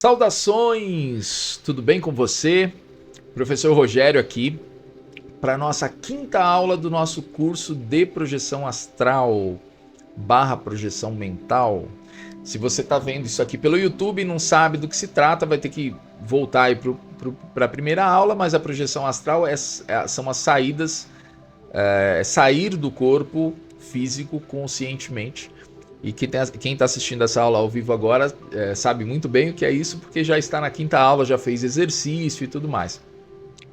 Saudações! Tudo bem com você? Professor Rogério aqui para nossa quinta aula do nosso curso de projeção astral barra projeção mental. Se você está vendo isso aqui pelo YouTube e não sabe do que se trata, vai ter que voltar aí para a primeira aula, mas a projeção astral são as saídas, sair do corpo físico conscientemente. E quem está assistindo essa aula ao vivo agora sabe muito bem o que é isso, porque já está na quinta aula, já fez exercício e tudo mais.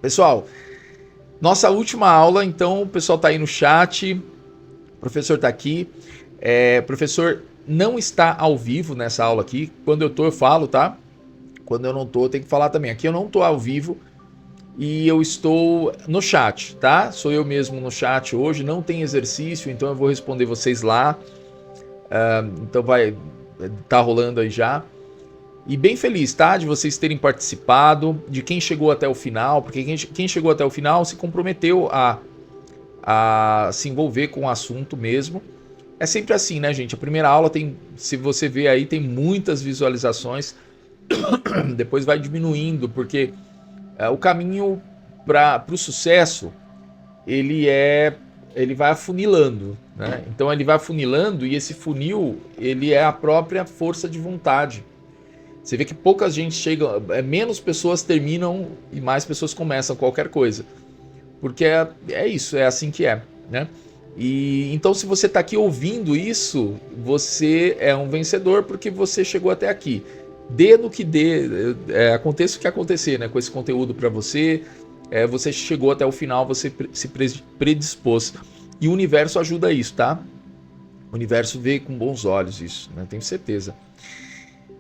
Pessoal, nossa última aula, então o pessoal está aí no chat, o professor está aqui. O professor não está ao vivo nessa aula aqui. Quando eu tô, eu falo, tá? Quando eu não tô, eu tenho que falar também. Aqui eu não tô ao vivo e eu estou no chat, tá? Sou eu mesmo no chat hoje, não tem exercício, então eu vou responder vocês lá. Então tá rolando aí já. E bem feliz, tá? De vocês terem participado, de quem chegou até o final, porque quem chegou até o final se comprometeu a se envolver com o assunto mesmo. É sempre assim, né, gente? A primeira aula tem, se você ver aí, tem muitas visualizações, depois vai diminuindo, porque o caminho para o sucesso, ele vai afunilando, né? Então ele vai afunilando e esse funil, ele é a própria força de vontade. Você vê que pouca gente chega, menos pessoas terminam e mais pessoas começam qualquer coisa. Porque é isso, é assim que é, né? E então se você está aqui ouvindo isso, você é um vencedor porque você chegou até aqui. Dê no que dê, aconteça o que acontecer, né? Com esse conteúdo para você, você chegou até o final, você se predispôs. E o universo ajuda isso, tá? O universo vê com bons olhos isso, né? Tenho certeza.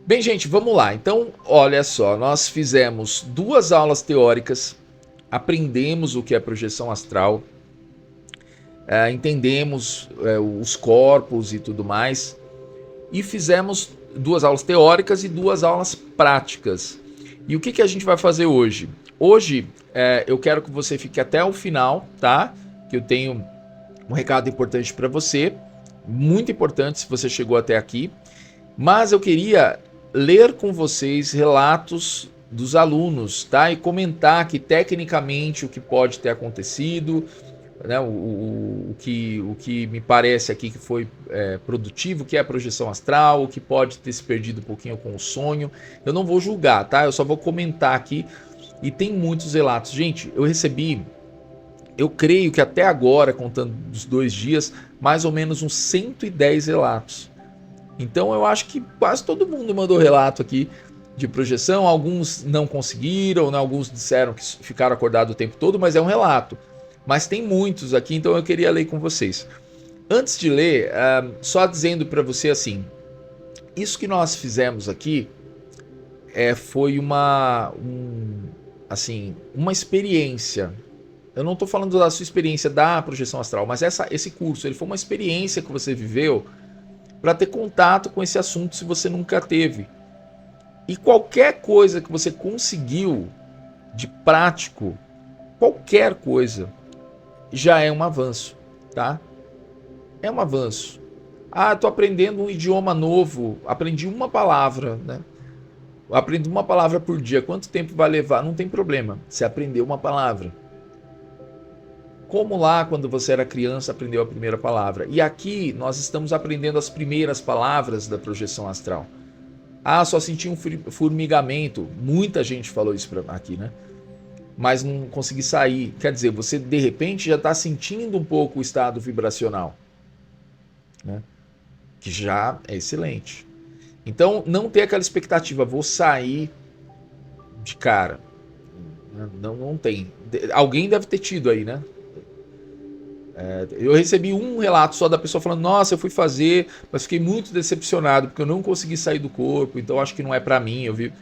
Bem, gente, vamos lá. Então, olha só, nós fizemos 2 aulas teóricas, aprendemos o que é projeção astral, entendemos os corpos e tudo mais, e fizemos 2 aulas teóricas e 2 aulas práticas. E o que a gente vai fazer hoje? Hoje, eu quero que você fique até o final, tá? Que eu tenho um recado importante para você, muito importante se você chegou até aqui, mas eu queria ler com vocês relatos dos alunos, tá? E comentar aqui tecnicamente o que pode ter acontecido, né? O que me parece aqui que foi produtivo, que é a projeção astral, o que pode ter se perdido um pouquinho com o sonho. Eu não vou julgar, tá? Eu só vou comentar aqui. E tem muitos relatos. Gente, eu recebi, eu creio que até agora, contando os 2 dias, mais ou menos uns 110 relatos. Então eu acho que quase todo mundo mandou relato aqui de projeção. Alguns não conseguiram, né? Alguns disseram que ficaram acordados o tempo todo, mas é um relato. Mas tem muitos aqui, então eu queria ler com vocês. Antes de ler, só dizendo para você assim, isso que nós fizemos aqui foi uma experiência. Eu não estou falando da sua experiência da projeção astral, mas esse curso ele foi uma experiência que você viveu para ter contato com esse assunto se você nunca teve. E qualquer coisa que você conseguiu de prático, qualquer coisa, já é um avanço, tá? É um avanço. Ah, tô aprendendo um idioma novo, aprendi uma palavra, né? Aprendi uma palavra por dia, quanto tempo vai levar? Não tem problema, você aprendeu uma palavra. Como lá, quando você era criança, aprendeu a primeira palavra. E aqui, nós estamos aprendendo as primeiras palavras da projeção astral. Ah, só senti um formigamento. Muita gente falou isso aqui, né? Mas não consegui sair. Quer dizer, você de repente já está sentindo um pouco o estado vibracional, né? Que já é excelente. Então, não ter aquela expectativa, vou sair de cara. Não tem. Alguém deve ter tido aí, né? Eu recebi um relato só da pessoa falando, nossa, eu fui fazer, mas fiquei muito decepcionado, porque eu não consegui sair do corpo, então acho que não é pra mim. Eu vi.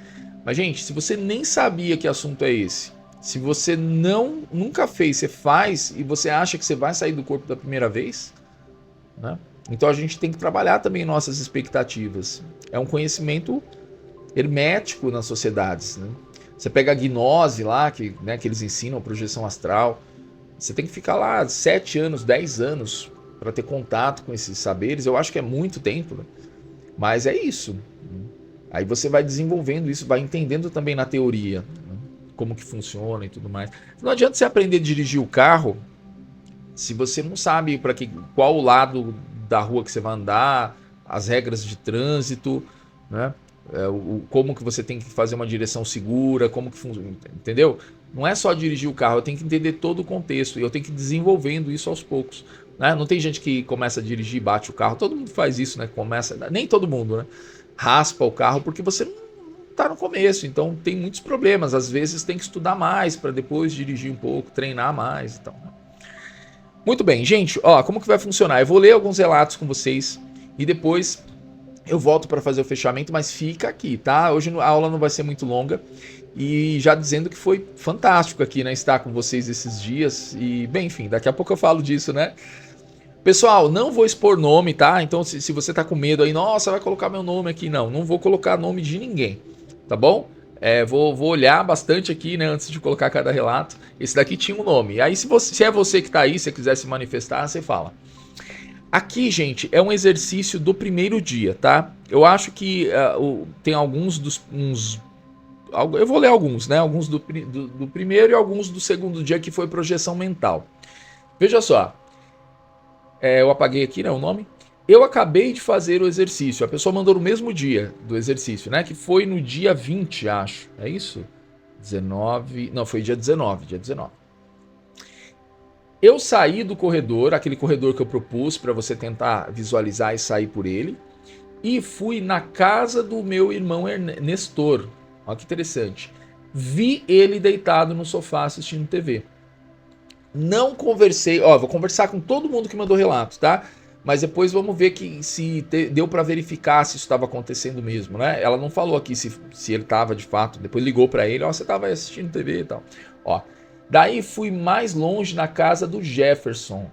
Mas, gente, se você nem sabia que assunto é esse, se você nunca fez, você faz e você acha que você vai sair do corpo da primeira vez, né? Então a gente tem que trabalhar também nossas expectativas. É um conhecimento hermético nas sociedades, né? Você pega a gnose lá, que eles ensinam, projeção astral. Você tem que ficar lá 7 anos, 10 anos para ter contato com esses saberes. Eu acho que é muito tempo, né? Mas é isso. Aí você vai desenvolvendo isso, vai entendendo também na teoria, né, como que funciona e tudo mais. Não adianta você aprender a dirigir o carro se você não sabe para que qual o lado da rua que você vai andar, as regras de trânsito, né? Como que você tem que fazer uma direção segura, como que funciona, entendeu? Não é só dirigir o carro, eu tenho que entender todo o contexto e eu tenho que ir desenvolvendo isso aos poucos, né? Não tem gente que começa a dirigir e bate o carro, todo mundo faz isso, né? Começa, nem todo mundo, né? Raspa o carro porque você não está no começo, então tem muitos problemas. Às vezes tem que estudar mais para depois dirigir um pouco, treinar mais e tal. Muito bem, gente, ó, como que vai funcionar? Eu vou ler alguns relatos com vocês e depois eu volto para fazer o fechamento, mas fica aqui, tá? Hoje a aula não vai ser muito longa e já dizendo que foi fantástico aqui, né, estar com vocês esses dias e, bem, enfim, daqui a pouco eu falo disso, né? Pessoal, não vou expor nome, tá? Então se você tá com medo aí, nossa, vai colocar meu nome aqui, não vou colocar nome de ninguém, tá bom? Vou olhar bastante aqui, né, antes de colocar cada relato. Esse daqui tinha um nome. Aí se é você que tá aí, se quiser se manifestar, você fala. Aqui, gente, é um exercício do primeiro dia, tá? Eu acho que tem alguns dos... eu vou ler alguns, né? Alguns do primeiro e alguns do segundo dia, que foi projeção mental. Veja só. Eu apaguei aqui, né, o nome. Eu acabei de fazer o exercício. A pessoa mandou no mesmo dia do exercício, né? Que foi no dia 20, acho. É isso? 19... Não, foi dia 19. Dia 19. Eu saí do corredor, aquele corredor que eu propus para você tentar visualizar e sair por ele, e fui na casa do meu irmão Nestor. Olha que interessante. Vi ele deitado no sofá assistindo TV. Não conversei, ó, vou conversar com todo mundo que mandou relato, tá? Mas depois vamos ver que se deu para verificar se isso estava acontecendo mesmo, né? Ela não falou aqui se ele estava de fato, depois ligou para ele, ó, você estava assistindo TV e tal. Ó, daí fui mais longe na casa do Jefferson,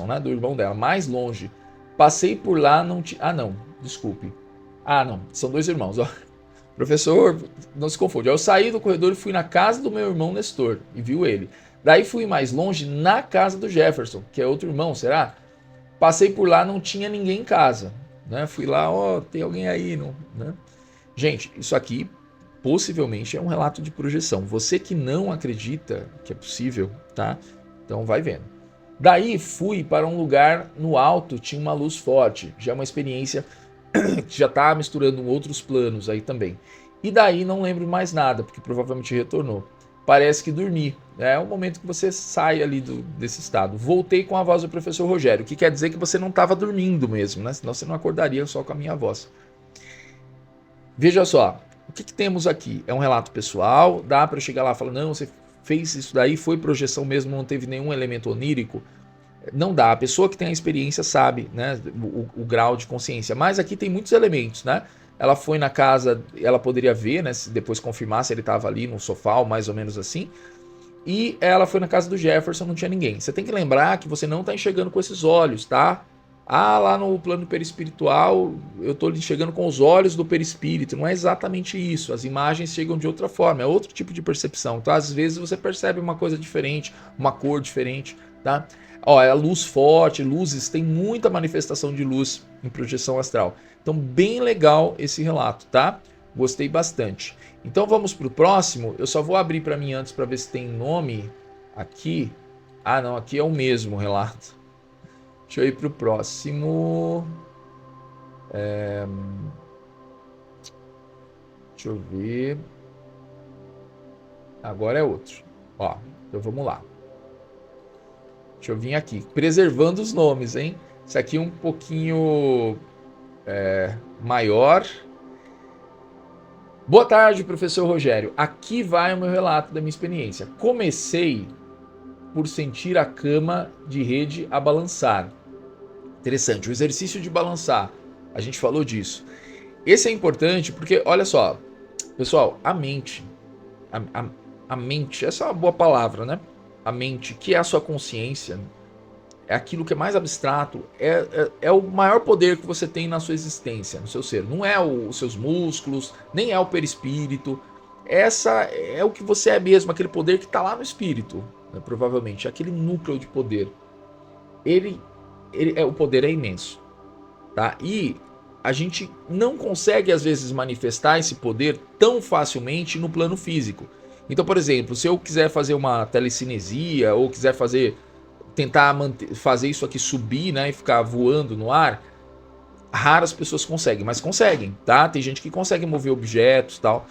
né, do irmão dela, mais longe. Passei por lá, não tinha... Ah, não, desculpe. Ah, não, são dois irmãos, ó. Professor, não se confunde. Eu saí do corredor e fui na casa do meu irmão Nestor e viu ele. Daí fui mais longe na casa do Jefferson, que é outro irmão, será? Passei por lá, não tinha ninguém em casa, né? Fui lá, ó, tem alguém aí, não, né? Gente, isso aqui possivelmente é um relato de projeção. Você que não acredita que é possível, tá? Então vai vendo. Daí fui para um lugar no alto, tinha uma luz forte. Já é uma experiência que já tá misturando outros planos aí também. E daí não lembro mais nada, porque provavelmente retornou. Parece que dormi. É o momento que você sai ali desse estado. Voltei com a voz do professor Rogério, que quer dizer que você não estava dormindo mesmo, né? Senão você não acordaria só com a minha voz. Veja só, o que temos aqui? É um relato pessoal, dá para chegar lá e falar, não, você fez isso daí, foi projeção mesmo, não teve nenhum elemento onírico? Não dá, a pessoa que tem a experiência sabe, né, o grau de consciência, mas aqui tem muitos elementos, né? Ela foi na casa, ela poderia ver, né, se depois confirmar se ele estava ali no sofá ou mais ou menos assim, e ela foi na casa do Jefferson, não tinha ninguém. Você tem que lembrar que você não está enxergando com esses olhos, tá? Ah, lá no plano perispiritual, eu estou enxergando com os olhos do perispírito. Não é exatamente isso. As imagens chegam de outra forma, é outro tipo de percepção. Então, às vezes, você percebe uma coisa diferente, uma cor diferente, tá? Ó, é a luz forte, luzes, tem muita manifestação de luz em projeção astral. Então, bem legal esse relato, tá? Gostei bastante. Então, vamos para o próximo. Eu só vou abrir para mim antes para ver se tem nome aqui. Ah, não, aqui é o mesmo relato. Deixa eu ir para o próximo. Deixa eu ver. Agora é outro. Ó, então vamos lá. Deixa eu vir aqui. Preservando os nomes, hein? Esse aqui é um pouquinho maior. Boa tarde, professor Rogério. Aqui vai o meu relato da minha experiência. Comecei por sentir a cama de rede a balançar. Interessante, o exercício de balançar. A gente falou disso. Esse é importante porque, olha só, pessoal, a mente, a mente, essa é uma boa palavra, né? A mente, que é a sua consciência, é aquilo que é mais abstrato, é o maior poder que você tem na sua existência, no seu ser. Não é os seus músculos, nem é o perispírito. Essa é o que você é mesmo, aquele poder que está lá no espírito, né, provavelmente, aquele núcleo de poder. O poder é imenso, tá? E a gente não consegue às vezes manifestar esse poder tão facilmente no plano físico. Então, por exemplo, se eu quiser fazer uma telecinesia ou quiser tentar fazer isso aqui subir, né, e ficar voando no ar, raras pessoas conseguem, mas conseguem, tá? Tem gente que consegue mover objetos, tal.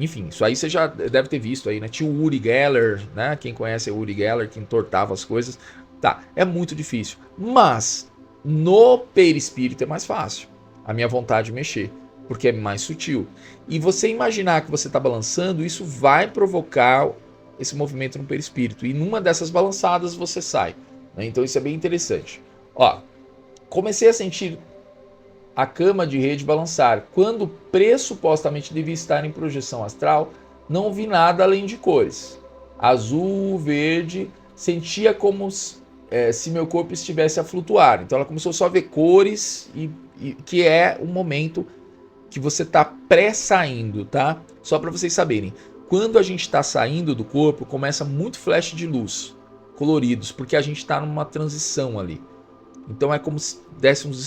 Enfim, isso aí você já deve ter visto aí, né? Tinha o Uri Geller, né? Quem conhece é o Uri Geller, que entortava as coisas. Tá, é muito difícil. Mas no perispírito é mais fácil. A minha vontade de mexer, porque é mais sutil. E você imaginar que você está balançando, isso vai provocar esse movimento no perispírito. E numa dessas balançadas você sai. Né? Então isso é bem interessante. Ó, comecei a sentir a cama de rede balançar. Quando pressupostamente devia estar em projeção astral, não vi nada além de cores. Azul, verde, sentia como se meu corpo estivesse a flutuar. Então ela começou só a ver cores, que é o momento que você está pré-saindo, tá? Só para vocês saberem. Quando a gente está saindo do corpo, começa muito flash de luz, coloridos, porque a gente está numa transição ali. Então é como se desse uns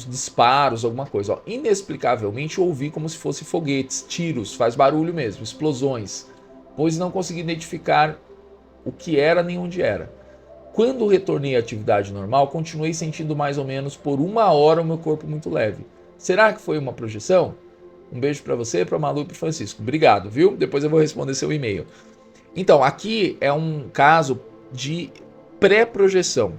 disparos, alguma coisa. Ó. Inexplicavelmente eu ouvi como se fossem foguetes, tiros, faz barulho mesmo, explosões, pois não consegui identificar o que era nem onde era. Quando retornei à atividade normal, continuei sentindo mais ou menos por 1 hora o meu corpo muito leve. Será que foi uma projeção? Um beijo para você, para Malu e para Francisco. Obrigado, viu? Depois eu vou responder seu e-mail. Então, aqui é um caso de pré-projeção,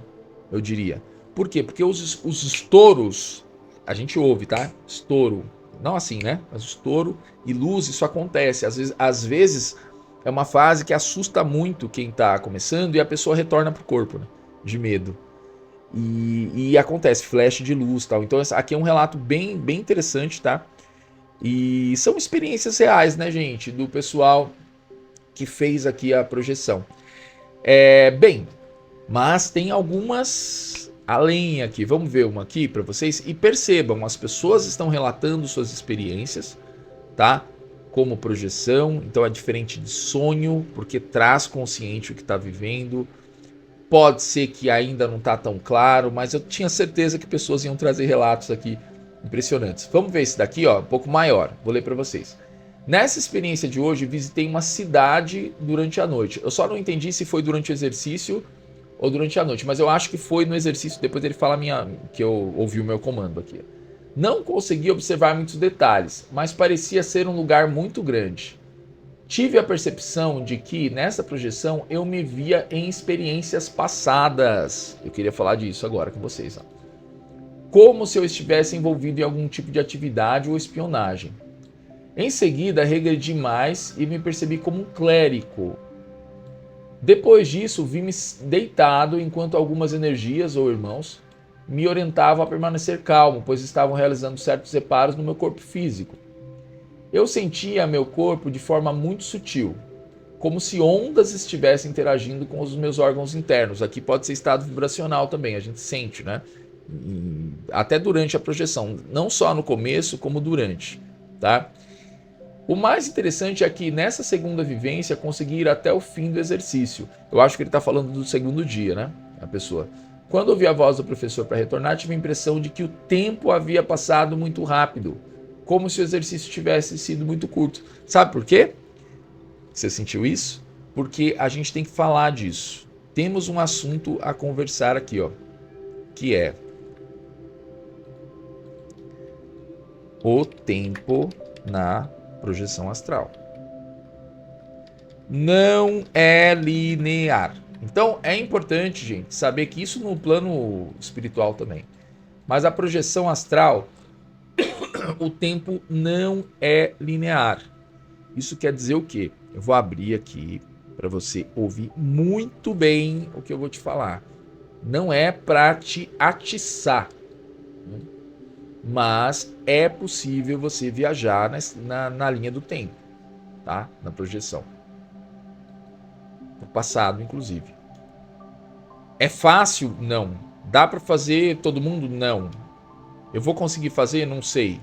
eu diria. Por quê? Porque os estouros, a gente ouve, tá? Estouro, não assim, né? Mas estouro e luz, isso acontece. Às vezes é uma fase que assusta muito quem tá começando e a pessoa retorna pro corpo, né? De medo. E acontece, flash de luz e tal. Então aqui é um relato bem, bem interessante, tá? E são experiências reais, né, gente? Do pessoal que fez aqui a projeção. Bem, mas tem algumas além aqui. Vamos ver uma aqui para vocês e percebam, as pessoas estão relatando suas experiências, tá? Como projeção, então é diferente de sonho, porque traz consciente o que está vivendo. Pode ser que ainda não está tão claro, mas eu tinha certeza que pessoas iam trazer relatos aqui impressionantes. Vamos ver esse daqui, ó, um pouco maior. Vou ler para vocês. Nessa experiência de hoje, visitei uma cidade durante a noite. Eu só não entendi se foi durante o exercício ou durante a noite, mas eu acho que foi no exercício. Depois ele fala que eu ouvi o meu comando aqui. Não consegui observar muitos detalhes, mas parecia ser um lugar muito grande. Tive a percepção de que, nessa projeção, eu me via em experiências passadas. Eu queria falar disso agora com vocês. Ó. Como se eu estivesse envolvido em algum tipo de atividade ou espionagem. Em seguida, regredi mais e me percebi como um clérigo. Depois disso, vi-me deitado enquanto algumas energias ou irmãos me orientavam a permanecer calmo, pois estavam realizando certos reparos no meu corpo físico. Eu sentia meu corpo de forma muito sutil, como se ondas estivessem interagindo com os meus órgãos internos. Aqui pode ser estado vibracional também, a gente sente, né? Até durante a projeção, não só no começo, como durante, tá? O mais interessante é que nessa segunda vivência consegui ir até o fim do exercício. Eu acho que ele está falando do segundo dia, né? A pessoa. Quando ouvi a voz do professor para retornar, tive a impressão de que o tempo havia passado muito rápido, como se o exercício tivesse sido muito curto. Sabe por quê? Você sentiu isso? Porque a gente tem que falar disso. Temos um assunto a conversar aqui, ó, que é o tempo na projeção astral. Não é linear. Então é importante, gente, saber que isso no plano espiritual também. Mas a projeção astral, o tempo não é linear. Isso quer dizer o quê? Eu vou abrir aqui para você ouvir muito bem o que eu vou te falar. Não é para te atiçar, mas é possível você viajar na linha do tempo, tá? Na projeção. No passado, inclusive. É fácil? Não. Dá para fazer todo mundo? Não. Eu vou conseguir fazer? Não sei.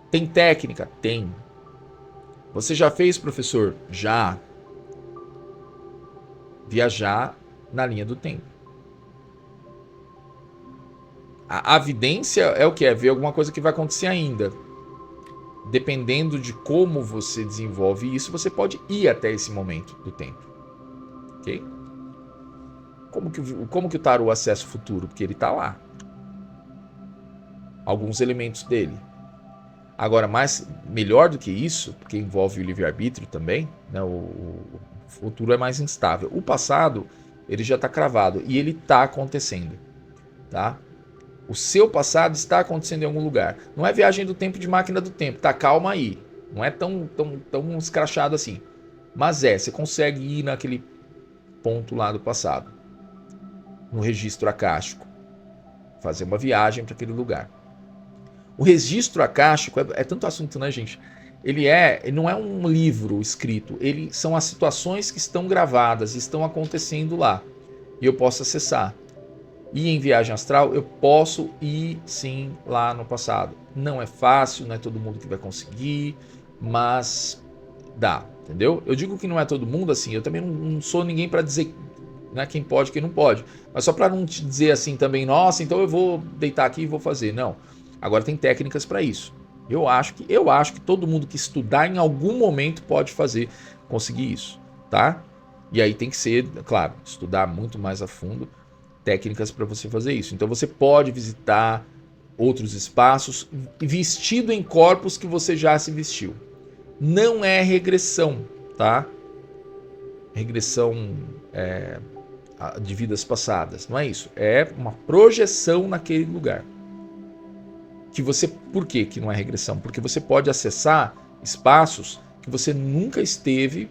Tem técnica? Tem. Você já fez, professor? Já. Viajar na linha do tempo. A evidência é o que? É ver alguma coisa que vai acontecer ainda. Dependendo de como você desenvolve isso, você pode ir até esse momento do tempo. Ok? Como que o tarô acessa o futuro? Porque ele está lá. Alguns elementos dele. Agora, melhor do que isso, porque envolve o livre-arbítrio também, né, o futuro é mais instável. O passado, ele já está cravado e ele está acontecendo. Tá? O seu passado está acontecendo em algum lugar. Não é viagem do tempo de máquina do tempo. Tá, calma aí. Não é tão escrachado assim. Mas você consegue ir naquele ponto lá do passado. No registro acástico. Fazer uma viagem para aquele lugar. O registro acástico é tanto assunto, né, gente? Ele não é um livro escrito. São as situações que estão gravadas, estão acontecendo lá. E eu posso acessar. E em viagem astral, eu posso ir, sim, lá no passado. Não é fácil, não é todo mundo que vai conseguir, mas dá, entendeu? Eu digo que não é todo mundo assim, eu também não sou ninguém para dizer, né, quem pode e quem não pode. Mas só para não te dizer assim também, nossa, então eu vou deitar aqui e vou fazer. Não. Agora tem técnicas para isso. Eu acho que todo mundo que estudar em algum momento pode conseguir isso, tá? E aí tem que ser, claro, estudar muito mais a fundo técnicas para você fazer isso. Então você pode visitar outros espaços vestido em corpos que você já se vestiu. Não é regressão, tá? Regressão de vidas passadas, não é isso. É uma projeção naquele lugar. Por que não é regressão? Porque você pode acessar espaços que você nunca esteve,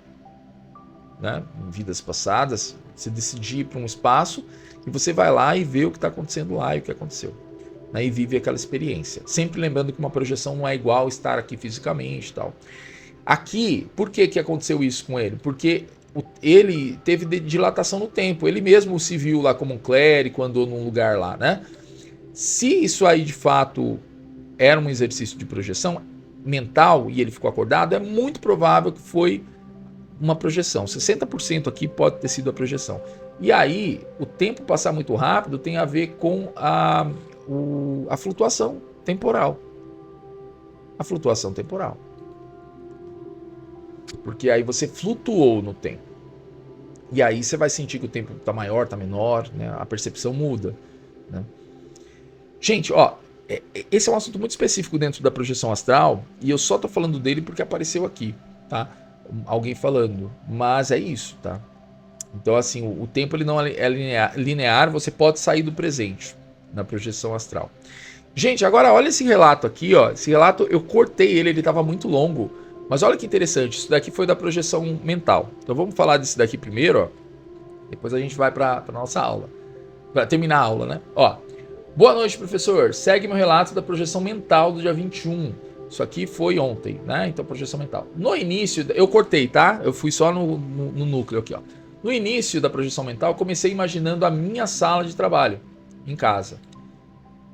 né, em vidas passadas. Você decidir ir para um espaço e você vai lá e vê o que está acontecendo lá e o que aconteceu. Né, e vive aquela experiência. Sempre lembrando que uma projeção não é igual estar aqui fisicamente e tal. Aqui, por que aconteceu isso com ele? Porque ele teve dilatação no tempo. Ele mesmo se viu lá como um clérigo, andou num lugar lá, né? Se isso aí de fato era um exercício de projeção mental e ele ficou acordado, é muito provável que foi uma projeção. 60% aqui pode ter sido a projeção. E aí, o tempo passar muito rápido tem a ver com a flutuação temporal. A flutuação temporal. Porque aí você flutuou no tempo. E aí você vai sentir que o tempo está maior, está menor, né? A percepção muda. Né? Gente, ó, esse é um assunto muito específico dentro da projeção astral e eu só tô falando dele porque apareceu aqui, tá? Alguém falando, mas é isso, tá? Então, assim, o tempo ele não é linear, você pode sair do presente na projeção astral. Gente, agora olha esse relato aqui, ó. Esse relato eu cortei ele estava muito longo, mas olha que interessante, isso daqui foi da projeção mental. Então vamos falar desse daqui primeiro, ó. Depois a gente vai para nossa aula, para terminar a aula, né? Ó. Boa noite, professor. Segue meu relato da projeção mental do dia 21. Isso aqui foi ontem, né? Então, projeção mental. No início, eu cortei, tá? Eu fui só no núcleo aqui, ó. No início da projeção mental, comecei imaginando a minha sala de trabalho, em casa.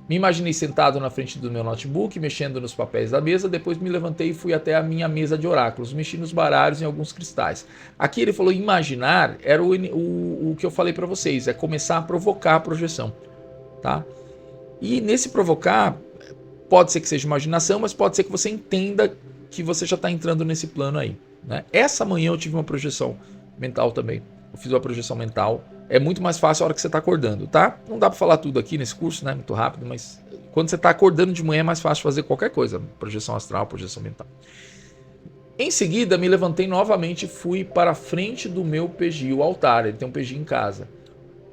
Me imaginei sentado na frente do meu notebook, mexendo nos papéis da mesa, depois me levantei e fui até a minha mesa de oráculos, mexi nos baralhos e em alguns cristais. Aqui ele falou imaginar, era o que eu falei para vocês, é começar a provocar a projeção, tá? E nesse provocar, pode ser que seja imaginação, mas pode ser que você entenda que você já está entrando nesse plano aí. Né? Essa manhã eu tive uma projeção mental também. Eu fiz uma projeção mental. É muito mais fácil a hora que você está acordando, tá? Não dá para falar tudo aqui nesse curso, né? Muito rápido, mas quando você está acordando de manhã é mais fácil fazer qualquer coisa. Projeção astral, projeção mental. Em seguida, me levantei novamente e fui para a frente do meu PG, o altar. Ele tem um PG em casa.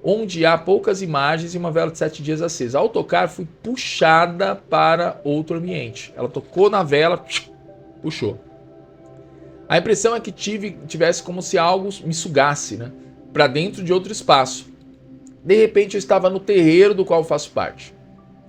Onde há poucas imagens e uma vela de 7 dias acesa. Ao tocar, fui puxada para outro ambiente. Ela tocou na vela, puxou. A impressão é que tivesse como se algo me sugasse, né, para dentro de outro espaço. De repente, eu estava no terreiro do qual eu faço parte.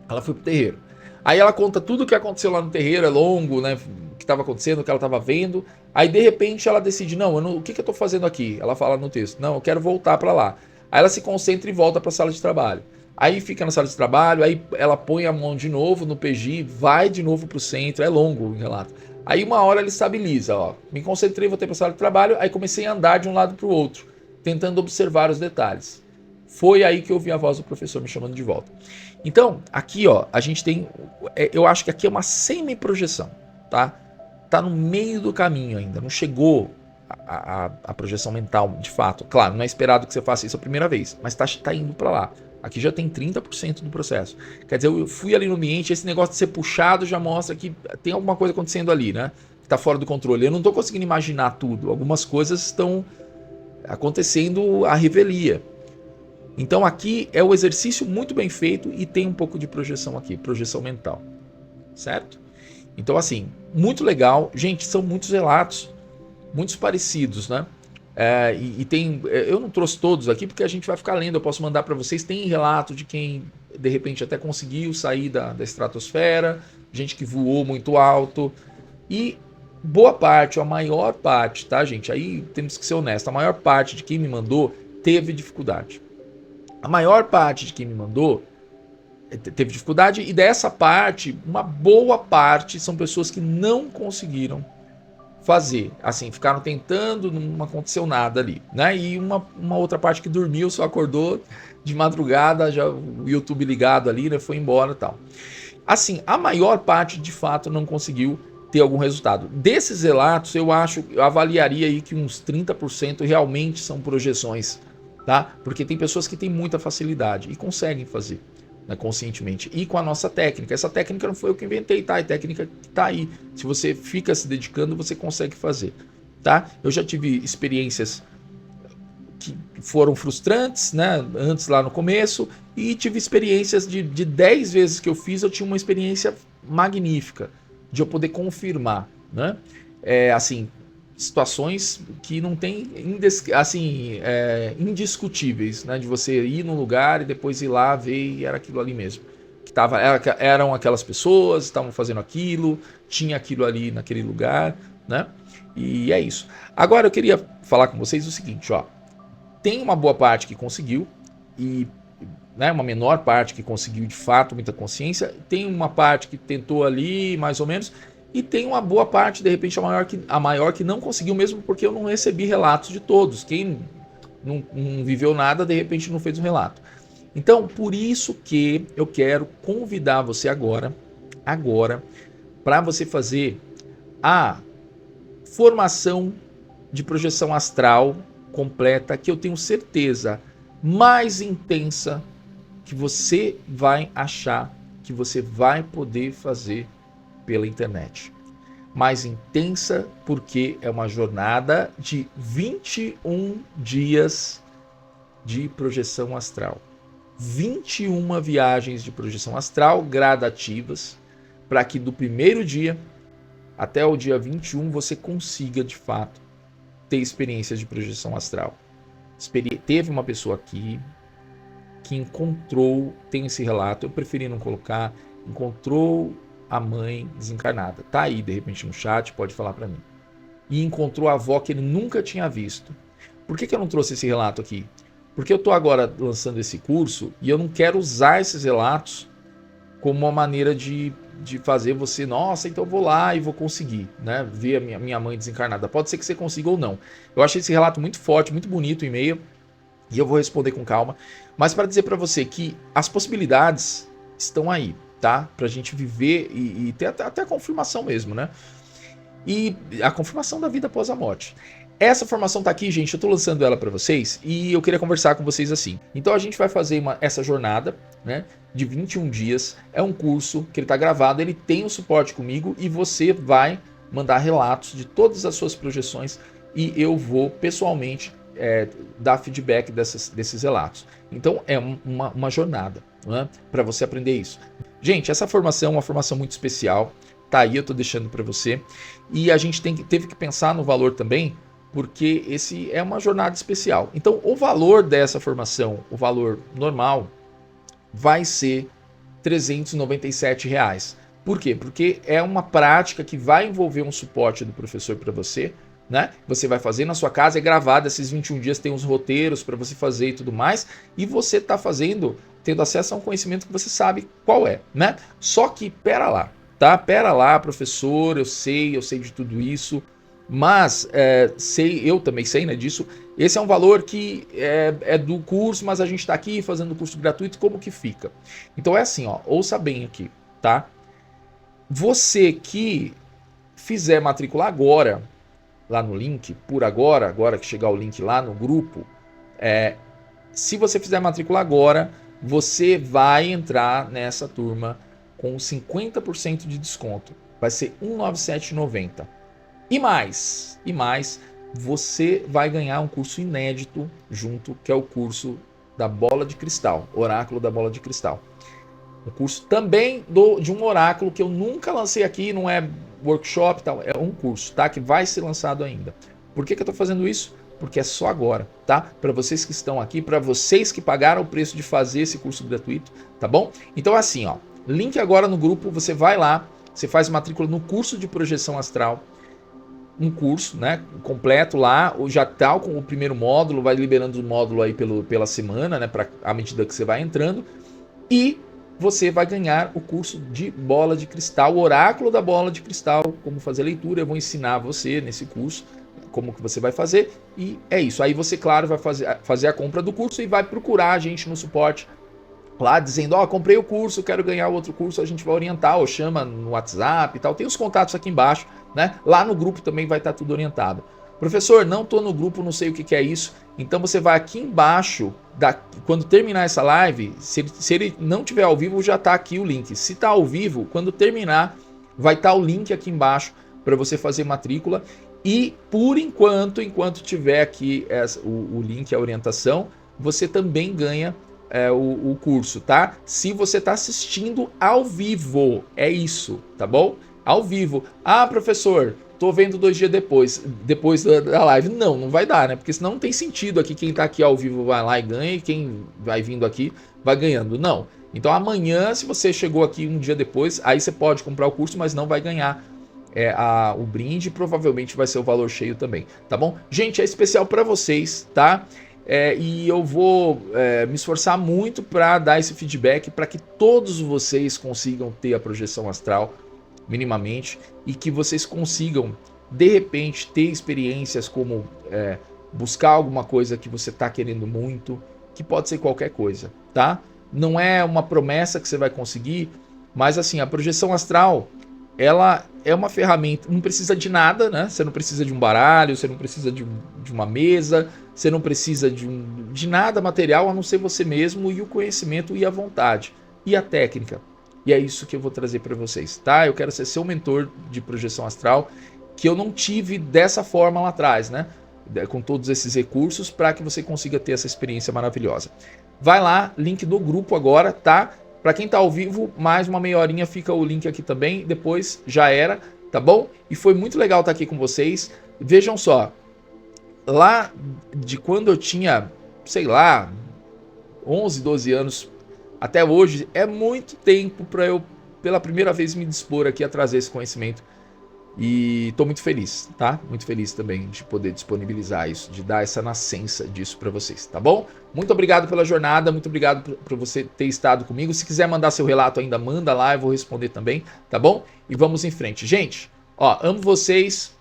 Ela foi pro terreiro. Aí ela conta tudo o que aconteceu lá no terreiro, é longo, né, o que estava acontecendo, o que ela estava vendo. Aí, de repente, ela decide, o que eu estou fazendo aqui? Ela fala no texto, não, eu quero voltar para lá. Aí ela se concentra e volta para a sala de trabalho. Aí fica na sala de trabalho, aí ela põe a mão de novo no PG, vai de novo para o centro, é longo o relato. Aí uma hora ela estabiliza, ó. Me concentrei, voltei para a sala de trabalho, aí comecei a andar de um lado para o outro, tentando observar os detalhes. Foi aí que eu ouvi a voz do professor me chamando de volta. Então, aqui, ó, a gente tem, eu acho que aqui é uma semi-projeção, tá? Tá no meio do caminho ainda, não chegou a projeção mental de fato. Claro, não é esperado que você faça isso a primeira vez, mas tá indo para lá. Aqui já tem 30% do processo. Quer dizer, eu fui ali no ambiente, esse negócio de ser puxado já mostra que tem alguma coisa acontecendo ali, né? Que tá fora do controle. Eu não tô conseguindo imaginar tudo. Algumas coisas estão acontecendo à revelia. Então aqui é o exercício muito bem feito e tem um pouco de projeção aqui, projeção mental. Certo? Então assim, muito legal. Gente, são muitos relatos, muitos parecidos, né? Tem, eu não trouxe todos aqui porque a gente vai ficar lendo, eu posso mandar para vocês. Tem relato de quem de repente até conseguiu sair da estratosfera, gente que voou muito alto e boa parte, a maior parte, tá, gente? Aí temos que ser honesto, a maior parte de quem me mandou teve dificuldade. A maior parte de quem me mandou teve dificuldade e dessa parte, uma boa parte são pessoas que não conseguiram fazer, assim, ficaram tentando, não aconteceu nada ali, né? E uma outra parte que dormiu, só acordou de madrugada, já o YouTube ligado ali, né? Foi embora e tal. Assim, a maior parte de fato não conseguiu ter algum resultado. Desses relatos, eu avaliaria aí que uns 30% realmente são projeções, tá? Porque tem pessoas que têm muita facilidade e conseguem fazer, né, conscientemente. E com a nossa técnica. Essa técnica não foi eu que inventei, tá? É técnica que tá aí. Se você fica se dedicando, você consegue fazer, tá? Eu já tive experiências que foram frustrantes, né? Antes lá no começo. E tive experiências de 10 vezes que eu fiz, eu tinha uma experiência magnífica de eu poder confirmar, né? Assim, situações que não tem indiscutíveis, né? De você ir num lugar e depois ir lá ver e era aquilo ali mesmo. Eram aquelas pessoas, estavam fazendo aquilo, tinha aquilo ali naquele lugar, né? E é isso. Agora eu queria falar com vocês o seguinte, ó. Tem uma boa parte que conseguiu e, né, uma menor parte que conseguiu de fato muita consciência. Tem uma parte que tentou ali mais ou menos. E tem uma boa parte, de repente, a maior que não conseguiu mesmo porque eu não recebi relatos de todos. Quem não viveu nada, de repente não fez um relato. Então, por isso que eu quero convidar você agora, para você fazer a formação de projeção astral completa, que eu tenho certeza mais intensa que você vai achar que você vai poder fazer pela internet. Mais intensa porque é uma jornada de 21 dias de projeção astral. 21 viagens de projeção astral gradativas para que do primeiro dia até o dia 21 você consiga de fato ter experiências de projeção astral. Teve uma pessoa aqui que encontrou, tem esse relato, eu preferi não colocar, encontrou a mãe desencarnada. Tá aí, de repente, no chat, pode falar para mim. E encontrou a avó que ele nunca tinha visto. Por que eu não trouxe esse relato aqui? Porque eu estou agora lançando esse curso e eu não quero usar esses relatos como uma maneira de fazer você, nossa, então eu vou lá e vou conseguir, né? Ver a minha mãe desencarnada. Pode ser que você consiga ou não. Eu achei esse relato muito forte, muito bonito o e-mail e eu vou responder com calma. Mas para dizer para você que as possibilidades estão aí, tá? Pra gente viver e ter até a confirmação mesmo, né? E a confirmação da vida após a morte. Essa formação tá aqui, gente, eu tô lançando ela para vocês e eu queria conversar com vocês assim. Então a gente vai fazer essa jornada, né, de 21 dias. É um curso que ele tá gravado, ele tem o suporte comigo e você vai mandar relatos de todas as suas projeções e eu vou pessoalmente dar feedback desses relatos. Então é uma jornada, né, para você aprender isso. Gente, essa formação é uma formação muito especial, tá aí, eu tô deixando para você. E a gente teve que pensar no valor também, porque esse é uma jornada especial. Então, o valor dessa formação, o valor normal, vai ser R$ 397. Por quê? Porque é uma prática que vai envolver um suporte do professor para você, né? Você vai fazer na sua casa, é gravado, esses 21 dias tem os roteiros para você fazer e tudo mais, e você está fazendo, tendo acesso a um conhecimento que você sabe qual é, né? Só que, pera lá, tá? Pera lá, professor, eu sei de tudo isso, Mas eu também sei, né, disso. Esse é um valor que é do curso, mas a gente está aqui fazendo o curso gratuito, como que fica? Então é assim, ó, ouça bem aqui, tá? Você que fizer matrícula agora, lá no link, por agora que chegar o link lá no grupo, se você fizer matrícula agora, você vai entrar nessa turma com 50% de desconto. Vai ser R$ 197,90. E mais, você vai ganhar um curso inédito junto, que é o curso da Bola de Cristal, Oráculo da Bola de Cristal. Um curso também de um oráculo que eu nunca lancei aqui, não é workshop e tal, é um curso, tá? Que vai ser lançado ainda. Por que eu tô fazendo isso? Porque é só agora, tá? Para vocês que estão aqui, para vocês que pagaram o preço de fazer esse curso gratuito, tá bom? Então assim, ó, link agora no grupo, você vai lá, você faz matrícula no curso de projeção astral, um curso, né, completo lá, já tá com o primeiro módulo, vai liberando o módulo aí pela semana, né, à medida que você vai entrando, e você vai ganhar o curso de Bola de Cristal, o Oráculo da Bola de Cristal, como fazer leitura. Eu vou ensinar você nesse curso como que você vai fazer, e é isso. Aí você, claro, vai fazer a compra do curso e vai procurar a gente no suporte lá, dizendo, ó, comprei o curso, quero ganhar o outro curso, a gente vai orientar, ou chama no WhatsApp e tal. Tem os contatos aqui embaixo, né? Lá no grupo também vai estar tudo orientado. Professor, não estou no grupo, não sei o que é isso. Então você vai aqui embaixo, quando terminar essa live, se ele não tiver ao vivo, já está aqui o link. Se está ao vivo, quando terminar, vai estar o link aqui embaixo para você fazer matrícula. E por enquanto tiver aqui o link, a orientação, você também ganha o curso, tá? Se você está assistindo ao vivo, é isso, tá bom? Ao vivo. Ah, professor, tô vendo 2 dias depois da live. Não vai dar, né? Porque senão não tem sentido aqui. Quem tá aqui ao vivo vai lá e ganha, e quem vai vindo aqui vai ganhando. Não. Então amanhã, se você chegou aqui um dia depois, aí você pode comprar o curso, mas não vai ganhar o brinde. Provavelmente vai ser o valor cheio também, tá bom? Gente, é especial para vocês, tá? E eu vou me esforçar muito para dar esse feedback para que todos vocês consigam ter a projeção astral minimamente e que vocês consigam de repente ter experiências como buscar alguma coisa que você está querendo muito, que pode ser qualquer coisa, tá? Não é uma promessa que você vai conseguir, mas assim, a projeção astral, ela é uma ferramenta, não precisa de nada, né? Você não precisa de um baralho, você não precisa de uma mesa, você não precisa de nada material a não ser você mesmo e o conhecimento e a vontade e a técnica. E é isso que eu vou trazer para vocês, tá? Eu quero ser seu mentor de projeção astral, que eu não tive dessa forma lá atrás, né? Com todos esses recursos para que você consiga ter essa experiência maravilhosa. Vai lá, link do grupo agora, tá? Para quem tá ao vivo, mais uma meia horinha fica o link aqui também, depois já era, tá bom? E foi muito legal estar aqui com vocês. Vejam só, lá de quando eu tinha, sei lá, 11, 12 anos, até hoje, é muito tempo para eu, pela primeira vez, me dispor aqui a trazer esse conhecimento. E estou muito feliz, tá? Muito feliz também de poder disponibilizar isso, de dar essa nascença disso para vocês, tá bom? Muito obrigado pela jornada, muito obrigado por você ter estado comigo. Se quiser mandar seu relato ainda, manda lá, eu vou responder também, tá bom? E vamos em frente. Gente, ó, amo vocês,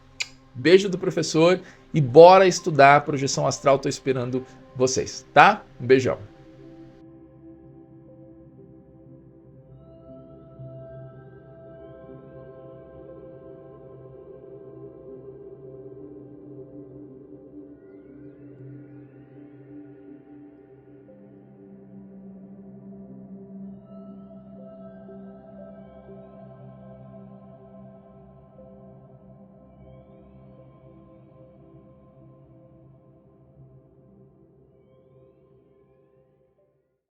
beijo do professor e bora estudar projeção astral, tô esperando vocês, tá? Um beijão.